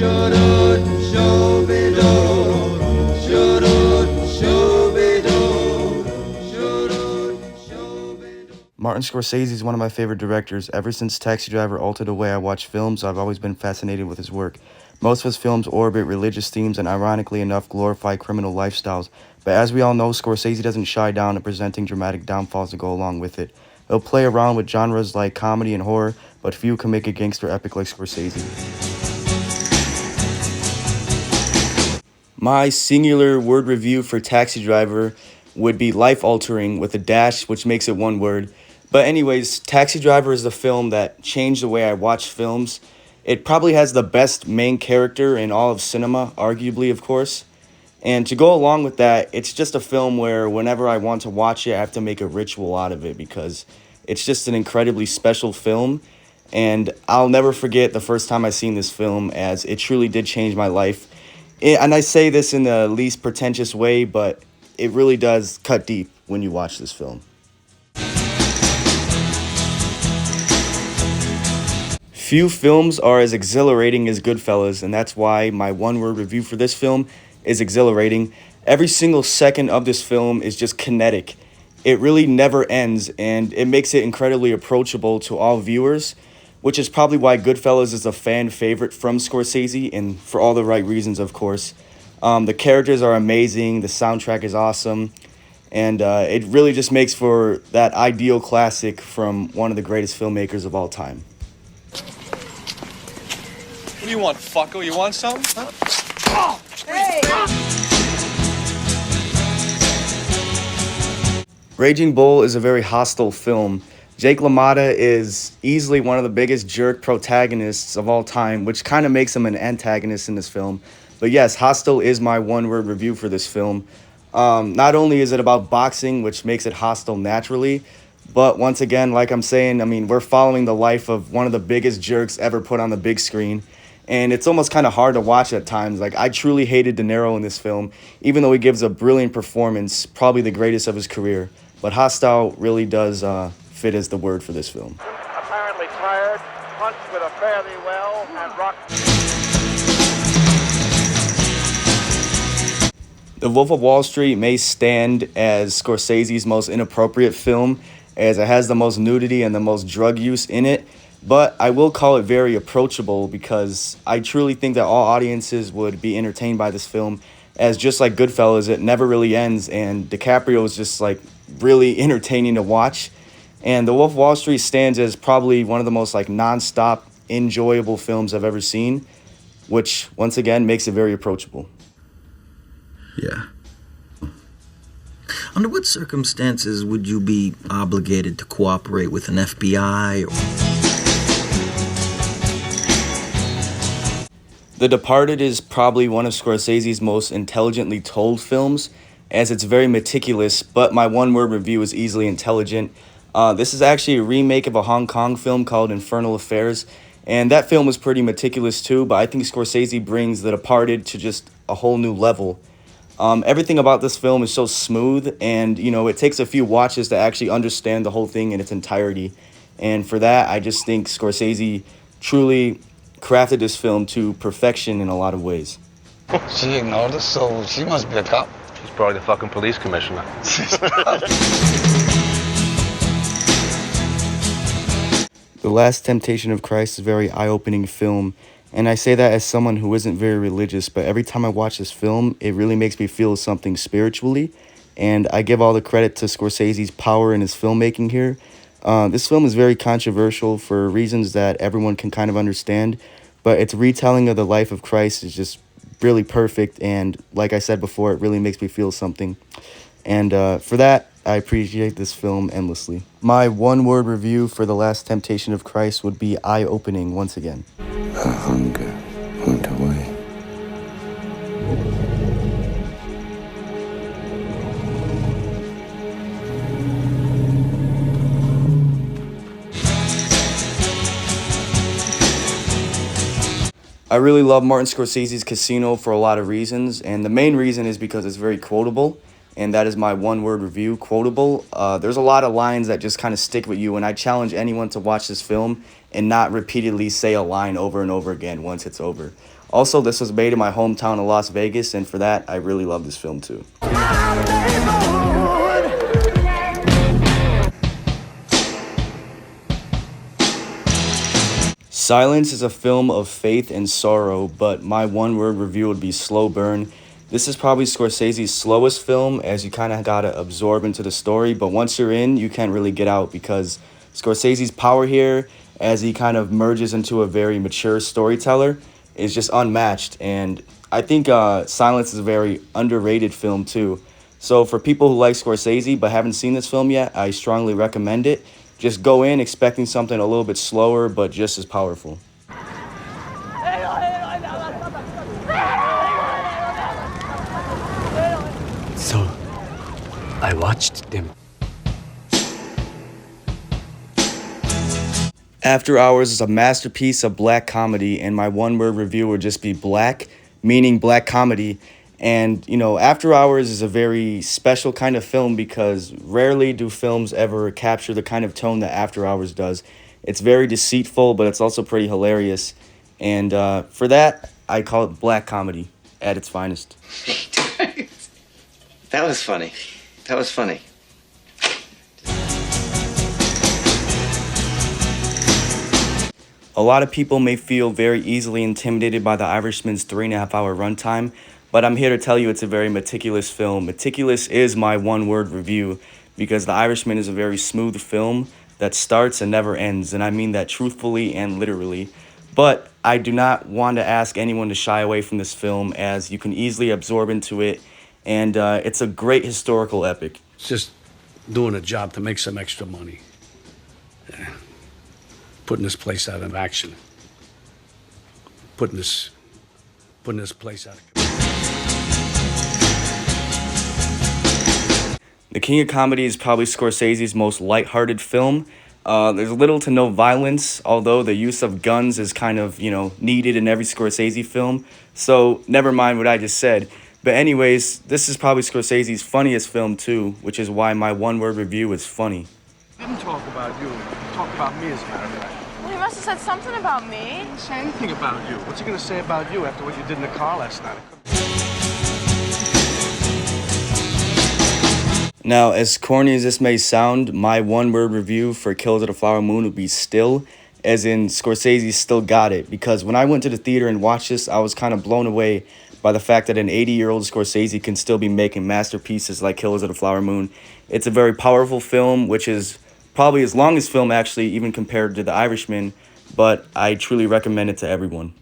Martin Scorsese is one of my favorite directors. Ever since Taxi Driver altered the way I watch films, I've always been fascinated with his work. Most of his films orbit religious themes and, ironically enough, glorify criminal lifestyles. But as we all know, Scorsese doesn't shy down at presenting dramatic downfalls to go along with it. He'll play around with genres like comedy and horror, but few can make a gangster epic like Scorsese. My singular word review for Taxi Driver would be life-altering with a dash, which makes it one word. But anyways, Taxi Driver is the film that changed the way I watch films. It probably has the best main character in all of cinema, arguably, of course. And to go along with that, it's just a film where whenever I want to watch it, I have to make a ritual out of it because it's just an incredibly special film. And I'll never forget the first time I seen this film, as it truly did change my life. And I say this in the least pretentious way, but it really does cut deep when you watch this film. Few films are as exhilarating as Goodfellas, and that's why my one-word review for this film is exhilarating. Every single second of this film is just kinetic. It really never ends, and it makes it incredibly approachable to all viewers, which is probably why Goodfellas is a fan favorite from Scorsese, and for all the right reasons, of course. The characters are amazing, the soundtrack is awesome, and it really just makes for that ideal classic from one of the greatest filmmakers of all time. What do you want, fucko? You want some? Huh? Oh, hey! Raging Bull is a very hostile film. Jake LaMotta is easily one of the biggest jerk protagonists of all time, which kind of makes him an antagonist in this film. But yes, Hostile is my one-word review for this film. Not only is it about boxing, which makes it hostile naturally, but once again, like I'm saying, I mean, we're following the life of one of the biggest jerks ever put on the big screen. And it's almost kind of hard to watch at times. Like, I truly hated De Niro in this film, even though he gives a brilliant performance, probably the greatest of his career. But Hostile really does fit as the word for this film. Apparently tired, punched with a fairly well, and rocked. The Wolf of Wall Street may stand as Scorsese's most inappropriate film, as it has the most nudity and the most drug use in it. But I will call it very approachable because I truly think that all audiences would be entertained by this film, as just like Goodfellas, it never really ends, and DiCaprio is just like really entertaining to watch. And The Wolf of Wall Street stands as probably one of the most like non-stop enjoyable films I've ever seen, which once again makes it very approachable. Yeah. Under what circumstances would you be obligated to cooperate with an FBI? The Departed is probably one of Scorsese's most intelligently told films, as it's very meticulous, but my one-word review is easily intelligent. This is actually a remake of a Hong Kong film called Infernal Affairs, and that film was pretty meticulous too, but I think Scorsese brings The Departed to just a whole new level. Everything about this film is so smooth, and, you know, it takes a few watches to actually understand the whole thing in its entirety. And for that, I just think Scorsese truly crafted this film to perfection in a lot of ways. She ignored us, so she must be a cop. She's probably the fucking police commissioner. The Last Temptation of Christ is a very eye-opening film, and I say that as someone who isn't very religious, but every time I watch this film, it really makes me feel something spiritually, and I give all the credit to Scorsese's power in his filmmaking here. This film is very controversial for reasons that everyone can kind of understand, but its retelling of the life of Christ is just really perfect, and like I said before, it really makes me feel something. And for that, I appreciate this film endlessly. My one-word review for The Last Temptation of Christ would be eye-opening once again. A hunger went away. I really love Martin Scorsese's Casino for a lot of reasons, and the main reason is because it's very quotable, and that is my one-word review, quotable. There's a lot of lines that just kind of stick with you, and I challenge anyone to watch this film and not repeatedly say a line over and over again once it's over. Also, this was made in my hometown of Las Vegas, and for that, I really love this film too. Silence is a film of faith and sorrow, but my one-word review would be slow burn. This is probably Scorsese's slowest film, as you kind of gotta absorb into the story, but once you're in, you can't really get out, because Scorsese's power here, as he kind of merges into a very mature storyteller, is just unmatched. And I think Silence is a very underrated film too. So for people who like Scorsese but haven't seen this film yet, I strongly recommend it. Just go in expecting something a little bit slower, but just as powerful. So, I watched them. After Hours is a masterpiece of black comedy, and my one-word review would just be black, meaning black comedy. And, you know, After Hours is a very special kind of film because rarely do films ever capture the kind of tone that After Hours does. It's very deceitful, but it's also pretty hilarious. And for that, I call it black comedy at its finest. That was funny. That was funny. A lot of people may feel very easily intimidated by The Irishman's 3.5-hour runtime, but I'm here to tell you it's a very meticulous film. Meticulous is my one-word review because The Irishman is a very smooth film that starts and never ends, and I mean that truthfully and literally. But I do not want to ask anyone to shy away from this film, as you can easily absorb into it, and it's a great historical epic. It's just doing a job to make some extra money. Yeah. Putting this place out of action. Putting this place out of The King of Comedy is probably Scorsese's most lighthearted film. There's little to no violence, although the use of guns is kind of, needed in every Scorsese film. So never mind what I just said. But anyways, this is probably Scorsese's funniest film too, which is why my one-word review is funny. Didn't talk about you. Talk about me, as a matter of fact. Well, he must have said something about me. He didn't say anything about you. What's he gonna say about you after what you did in the car last night? Now, as corny as this may sound, my one-word review for Killers of the Flower Moon would be still, as in Scorsese still got it. Because when I went to the theater and watched this, I was kind of blown away by the fact that an 80-year-old Scorsese can still be making masterpieces like Killers of the Flower Moon. It's a very powerful film, which is probably his longest film, actually, even compared to The Irishman, but I truly recommend it to everyone.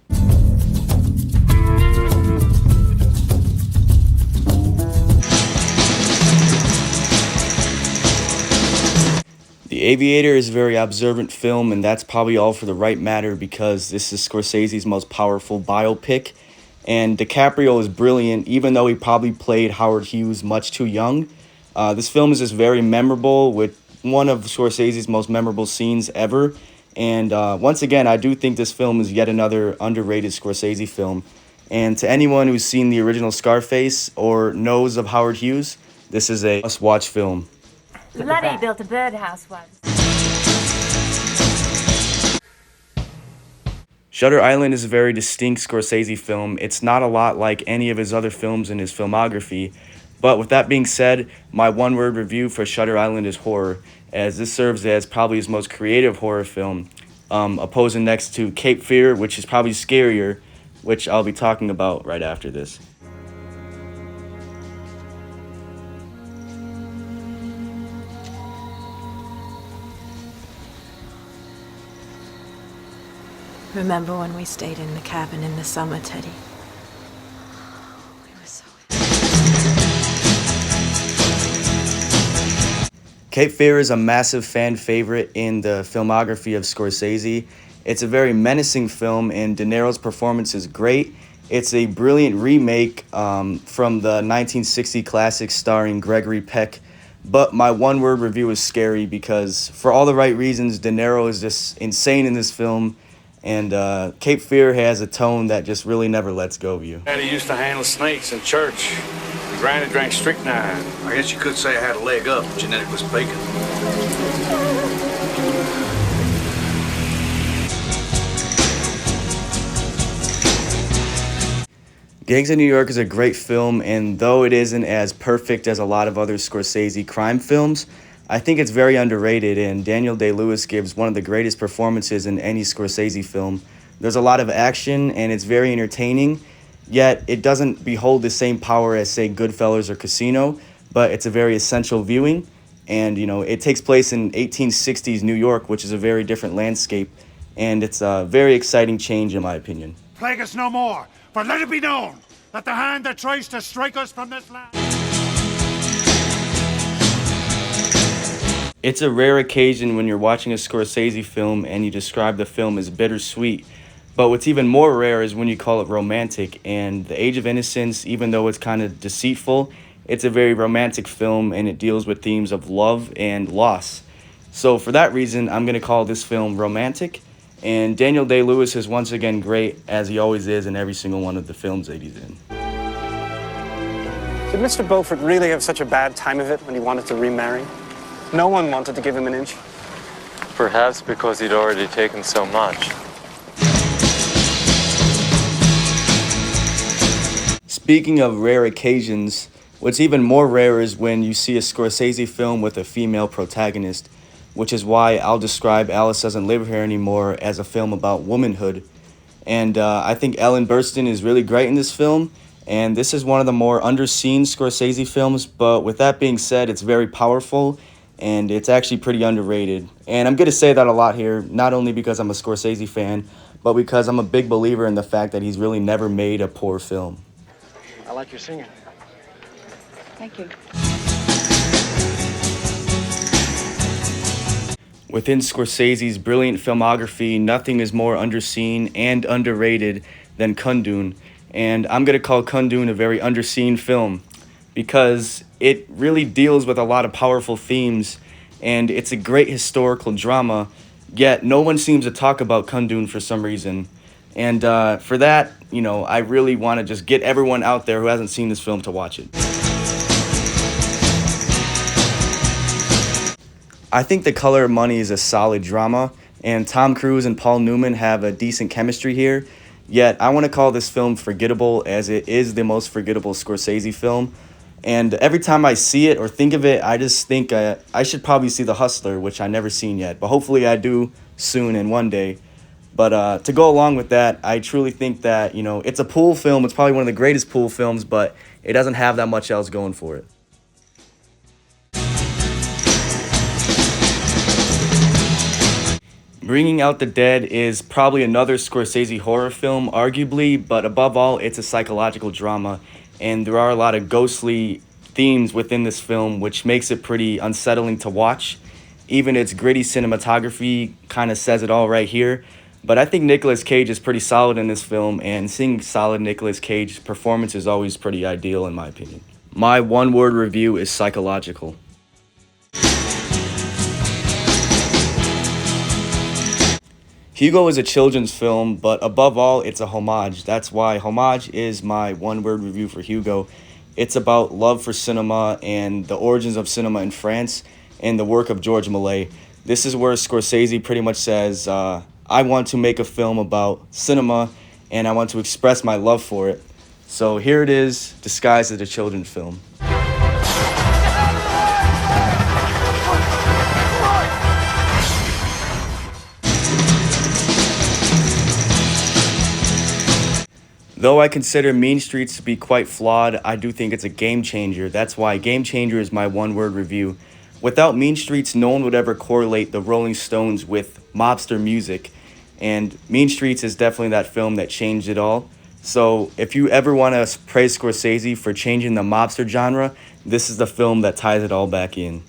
The Aviator is a very observant film, and that's probably all for the right matter because this is Scorsese's most powerful biopic. And DiCaprio is brilliant, even though he probably played Howard Hughes much too young. This film is just very memorable, with one of Scorsese's most memorable scenes ever. And once again, I do think this film is yet another underrated Scorsese film. And to anyone who's seen the original Scarface or knows of Howard Hughes, this is a must-watch film. Letty built a birdhouse once. Shutter Island is a very distinct Scorsese film. It's not a lot like any of his other films in his filmography. But with that being said, my one-word review for Shutter Island is horror, as this serves as probably his most creative horror film, opposing next to Cape Fear, which is probably scarier, which I'll be talking about right after this. Remember when we stayed in the cabin in the summer, Teddy? We were so... Cape Fear is a massive fan favorite in the filmography of Scorsese. It's a very menacing film, and De Niro's performance is great. It's a brilliant remake from the 1960 classic starring Gregory Peck. But my one-word review is scary because, for all the right reasons, De Niro is just insane in this film. And Cape Fear has a tone that just really never lets go of you. Daddy used to handle snakes in church. Granny drank strychnine. I guess you could say I had a leg up, genetically speaking. Gangs of New York is a great film, and though it isn't as perfect as a lot of other Scorsese crime films, I think it's very underrated, and Daniel Day-Lewis gives one of the greatest performances in any Scorsese film. There's a lot of action, and it's very entertaining, yet it doesn't behold the same power as, say, Goodfellas or Casino, but it's a very essential viewing, and, it takes place in 1860s New York, which is a very different landscape, and it's a very exciting change, in my opinion. Plague us no more, for let it be known that the hand that tries to strike us from this land... It's a rare occasion when you're watching a Scorsese film and you describe the film as bittersweet. But what's even more rare is when you call it romantic. And The Age of Innocence, even though it's kind of deceitful, it's a very romantic film and it deals with themes of love and loss. So for that reason, I'm going to call this film romantic. And Daniel Day-Lewis is once again great, as he always is in every single one of the films that he's in. Did Mr. Beaufort really have such a bad time of it when he wanted to remarry? No one wanted to give him an inch. Perhaps because he'd already taken so much. Speaking of rare occasions, what's even more rare is when you see a Scorsese film with a female protagonist, which is why I'll describe Alice Doesn't Live Here Anymore as a film about womanhood. And I think Ellen Burstyn is really great in this film, and this is one of the more underseen Scorsese films, but with that being said, it's very powerful, and it's actually pretty underrated. And I'm going to say that a lot here, not only because I'm a Scorsese fan, but because I'm a big believer in the fact that he's really never made a poor film. I like your singing. Thank you. Within Scorsese's brilliant filmography, nothing is more underseen and underrated than Kundun. And I'm going to call Kundun a very underseen film because it really deals with a lot of powerful themes and it's a great historical drama, yet no one seems to talk about Kundun for some reason. And for that, I really want to just get everyone out there who hasn't seen this film to watch it. I think The Color of Money is a solid drama, and Tom Cruise and Paul Newman have a decent chemistry here, yet I want to call this film forgettable as it is the most forgettable Scorsese film. And every time I see it or think of it, I just think I should probably see The Hustler, which I've never seen yet, but hopefully I do soon and one day. But to go along with that, I truly think that, it's a pool film. It's probably one of the greatest pool films, but it doesn't have that much else going for it. Bringing Out the Dead is probably another Scorsese horror film, arguably, but above all, it's a psychological drama, and there are a lot of ghostly themes within this film, which makes it pretty unsettling to watch. Even its gritty cinematography kind of says it all right here. But I think Nicolas Cage is pretty solid in this film, and seeing solid Nicolas Cage performance is always pretty ideal in my opinion. My one-word review is psychological. Hugo is a children's film, but above all, it's a homage. That's why Homage is my one-word review for Hugo. It's about love for cinema and the origins of cinema in France and the work of Georges Méliès. This is where Scorsese pretty much says, I want to make a film about cinema and I want to express my love for it. So here it is, disguised as a children's film. Though I consider Mean Streets to be quite flawed, I do think it's a game changer. That's why Game Changer is my one-word review. Without Mean Streets, no one would ever correlate the Rolling Stones with mobster music. And Mean Streets is definitely that film that changed it all. So if you ever want to praise Scorsese for changing the mobster genre, this is the film that ties it all back in.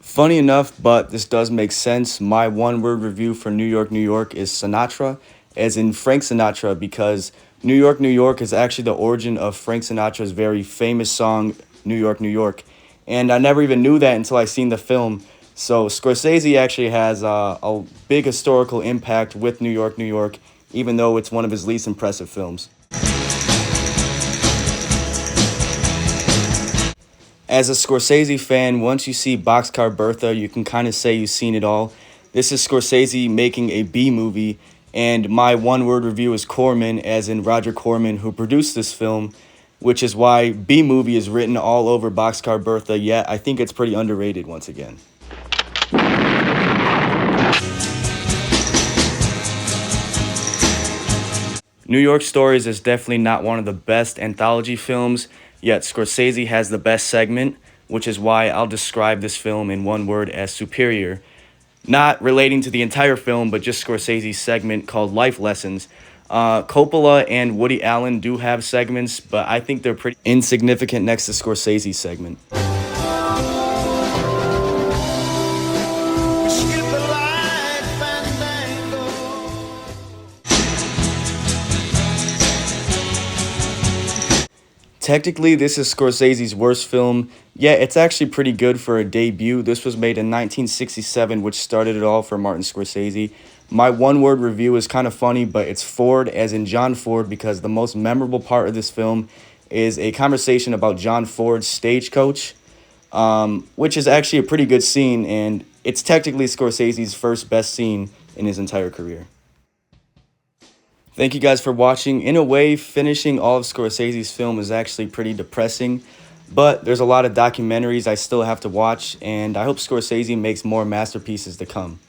Funny enough, but this does make sense, my one-word review for New York, New York is Sinatra, as in Frank Sinatra, because New York, New York is actually the origin of Frank Sinatra's very famous song, New York, New York. And I never even knew that until I seen the film. So Scorsese actually has a big historical impact with New York, New York, even though it's one of his least impressive films. As a Scorsese fan, once you see Boxcar Bertha, you can kind of say you've seen it all. This is Scorsese making a B movie, and my one-word review is Corman, as in Roger Corman, who produced this film, which is why B movie is written all over Boxcar Bertha, yet I think it's pretty underrated once again. New York Stories is definitely not one of the best anthology films, yet Scorsese has the best segment, which is why I'll describe this film in one word as superior. Not relating to the entire film, but just Scorsese's segment called Life Lessons. Coppola and Woody Allen do have segments, but I think they're pretty insignificant next to Scorsese's segment. Technically, this is Scorsese's worst film, yet it's actually pretty good for a debut. This was made in 1967, which started it all for Martin Scorsese. My one-word review is kind of funny, but it's Ford, as in John Ford, because the most memorable part of this film is a conversation about John Ford's Stagecoach, which is actually a pretty good scene, and it's technically Scorsese's first best scene in his entire career. Thank you guys for watching. In a way, finishing all of Scorsese's film is actually pretty depressing, but there's a lot of documentaries I still have to watch, and I hope Scorsese makes more masterpieces to come.